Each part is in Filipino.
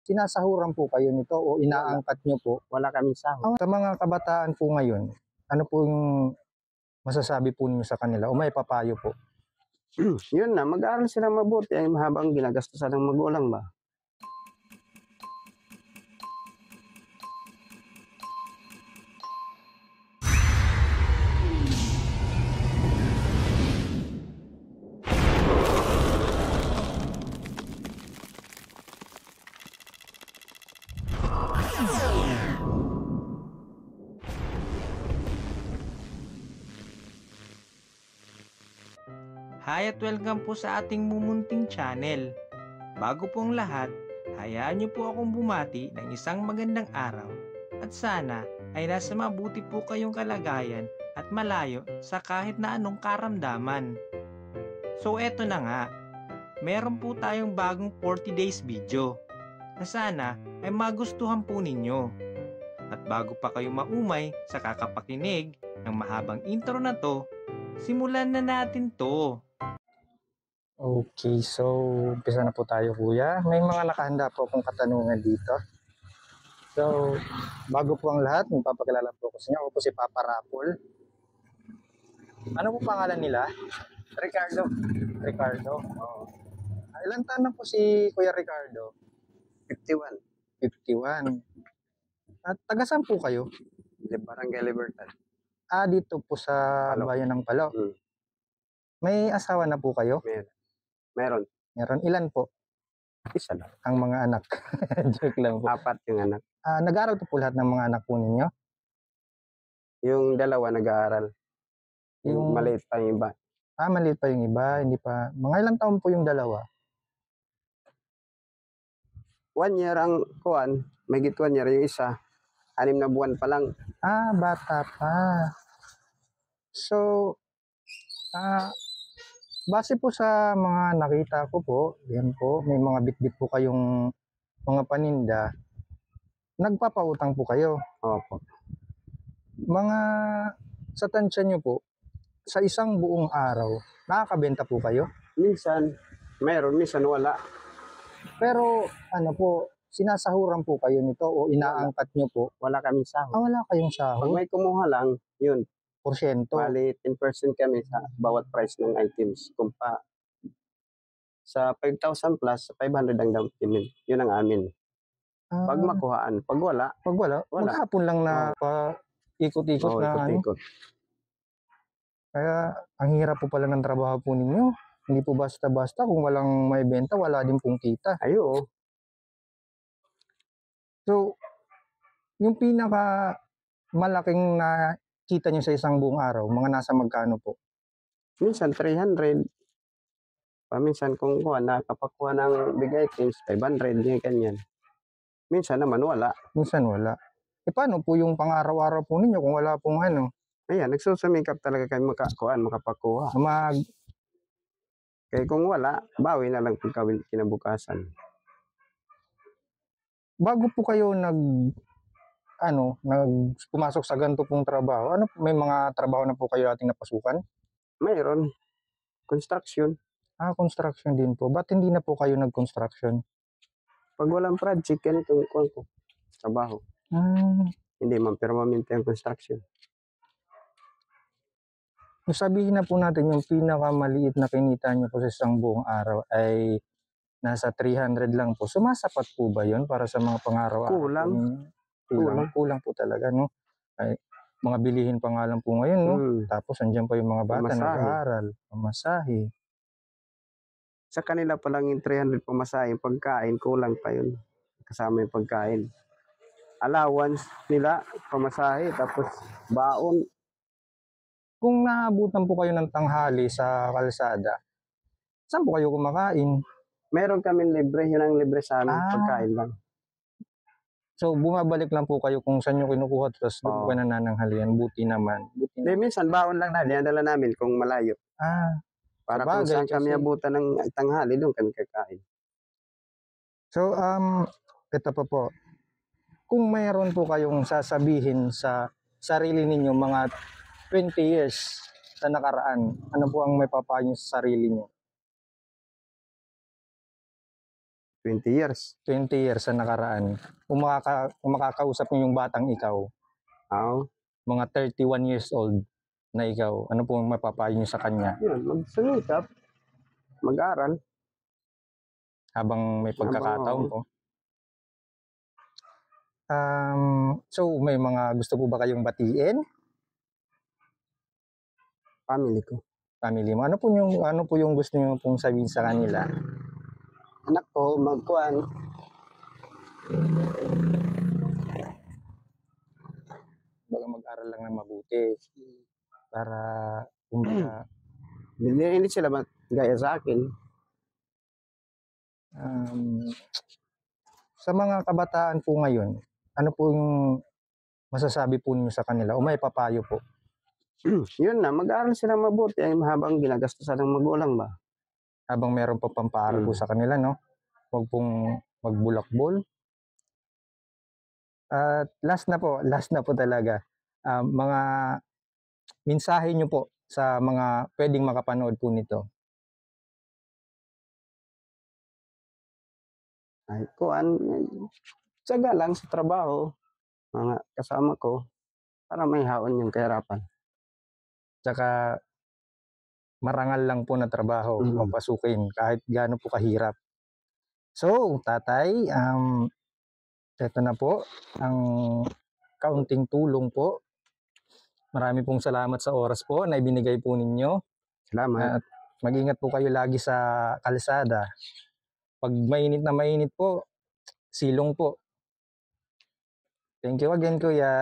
Sinasahuran po kayo nito o inaangkat nyo po? Wala kaming sahod. Sa mga kabataan po ngayon, ano po yung masasabi po niyo sa kanila o may papayo po? Yun na, mag-aaral sila mabuti ay mahabang ginagastusan ng magulang ba? Hi at welcome po sa ating mumunting channel. Bago pong lahat, hayaan niyo po akong bumati ng isang magandang araw at sana ay nasa mabuti po kayong kalagayan at malayo sa kahit na anong karamdaman. So eto na nga, meron po tayong bagong 40 days video na sana ay magustuhan po ninyo. At bago pa kayo maumay sa kakapakinig ng mahabang intro na to, simulan na natin to. Okay, so umpisa na po tayo kuya. May mga nakahanda po akong katanungan dito. So, bago po ang lahat, magpapakilala po ako sa inyo. Ako po si Papa Rapol. Ano po pangalan nila? Ricardo, Ricardo. Oh. Ilan taon na po si Kuya Ricardo? 51, 51. At taga saan po kayo? Barangay Libertad. Dito po sa Palo. bayan ng Palo. Hmm. May asawa na po kayo? Meron, Meron. Ilan po isa lang. ang mga anak? Joke lang po. 4 yung anak. Nag-aaral po lahat ng mga anak po ninyo? Yung dalawa nag-aaral. Yung- Maliit pa yung iba. Maliit pa yung iba. Hindi pa. Mga ilang taon po yung dalawa? 1 year ang kuwan, may 1 year yung isa. 6 na buwan pa lang. Bata pa. So, base po sa mga nakita ko po, yan po, may mga bitbit po kayong mga paninda. Nagpapautang po kayo. Opo. Mga sa tansya nyo po, sa isang buong araw, nakakabenta po kayo? Minsan, meron, minsan wala. Pero ano po, sinasahuran po kayo nito o inaangkat nyo po? Wala kaming sahod. Wala kayong Pag sahod? may kumuha lang, yun. Porsyento? Bali, 10% kami sa bawat price ng items. Kumpa, sa 5,000 plus, 500 ang down payment. Yun ang amin. Pag makuhaan, pag wala, Pag wala, wala. maghapon lang na pa ikot-ikot na ano. ikot-ikot. Kaya ang hirap po pala ng trabaho po ninyo. Hindi po basta-basta, kung walang may benta, wala din pong kita. Ayo, So, yung pinaka malaking na kita nyo sa isang buong araw, mga nasa magkano po? minsan 300. Paminsan kung nakapakuha ng big items, 500, yung ganyan. Minsan naman wala. Minsan wala. Paano po yung pang-araw-araw po ninyo kung wala pong ano? Ayan, nagsusumikap talaga kayo makapakuha. Kaya kung wala, bawi na lang pagkawin kinabukasan. Bago po kayo pumasok sa ganito pong trabaho, may mga trabaho na po kayo ating napasukan? Mayroon. Construction. Construction din po. Ba't hindi na po kayo nag-construction? Pag walang project, ganito ko trabaho. Hindi man permanente ang construction. Sabihin na po natin yung pinakamaliit na kinita nyo po sa isang buong araw ay nasa 300 lang po. Sumasapat po ba yun para sa mga pang-araw-araw? Kulang po talaga, no? Ay, mga bilihin pa nga lang po ngayon, no? Tapos andyan pa yung mga bata nag-aaral, pamasahe. Sa kanila pa lang yung 300 pamasahe, pagkain, kulang pa yun. Kasama yung pagkain. Allowance nila, pamasahe, tapos baon. Kung naabutan po kayo ng tanghali sa kalsada, saan po kayo kumakain? Meron kami libre, yun ang libre sa amin, pagkain lang. So, bumabalik lang po kayo kung saan nyo kinukuha, tapos doon po kayo nanananghalian. Buti naman. Hindi, minsan baon lang na, dinadala namin kung malayo. Para kung saan kami abutan ng tanghali, doon kami kakain. So, ito pa po. Kung mayroon po kayong sasabihin sa sarili ninyo mga 20 years sa nakaraan, ano po ang may papayo sa sarili nyo? 20 years. 20 years sa nakaraan. Kung makakausap niyo yung batang ikaw, Oo. mga 31 years old na ikaw, ano po mapapayo niyo sa kanya Yun, magsumikap, mag-aral. habang may pagkakataon oo. po? So may mga gusto po ba kayong batiin? Family ko. Family mo. Ano po yung gusto niyo pong sabihin sa kanila? Anak ko, magkuhan. Baga mag-aral lang ng mabuti para kumbaga Hindi sila gaya sa akin. sa mga kabataan po ngayon, ano po yung masasabi po niyo sa kanila o may papayo po? Yun na, mag-aral sila mabuti ay habang ginagastusan ng magulang ba. Habang meron pa pampaaral po sa kanila, no? Huwag pong magbulakbol. At last na po talaga. Mga mensahe niyo po sa mga pwedeng makapanood po nito. Ay, kuhan, tsaga lang sa trabaho, mga kasama ko, para may haon yung kahirapan. Tsaka marangal lang po na trabaho Mhm. papasukin kahit gaano po kahirap. So, tatay, ito na po ang kaunting tulong po. Marami pong salamat sa oras po na ibinigay po ninyo. Salamat. At mag-ingat po kayo lagi sa kalsada. Pag mainit na mainit po, silong po. Thank you again, Kuya.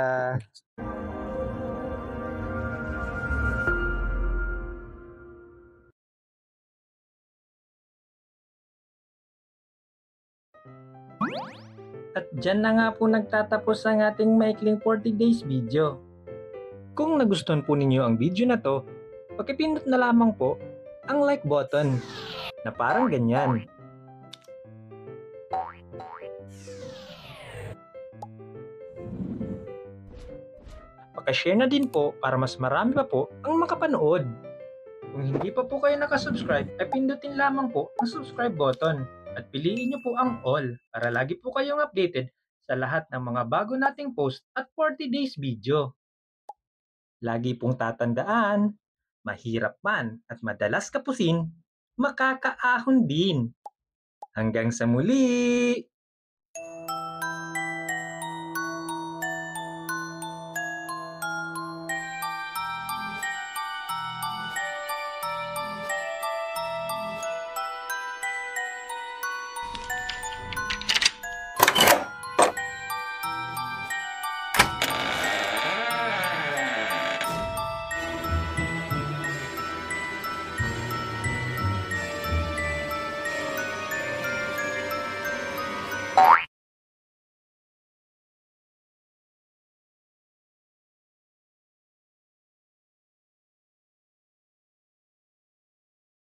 At dyan na nga po nagtatapos ang ating maikling 40 days video. Kung nagustuhan po ninyo ang video na to, pakipindot na lamang po ang like button na parang ganyan. Pakishare na din po para mas marami pa po ang makapanood. Kung hindi pa po kayo nakasubscribe, ay pindutin lamang po ang subscribe button at piliin nyo po ang all para lagi po kayong updated sa lahat ng mga bago nating post at 40 days video. Lagi pong tatandaan, mahirap man at madalas kapusin, makakaahon din. Hanggang sa muli!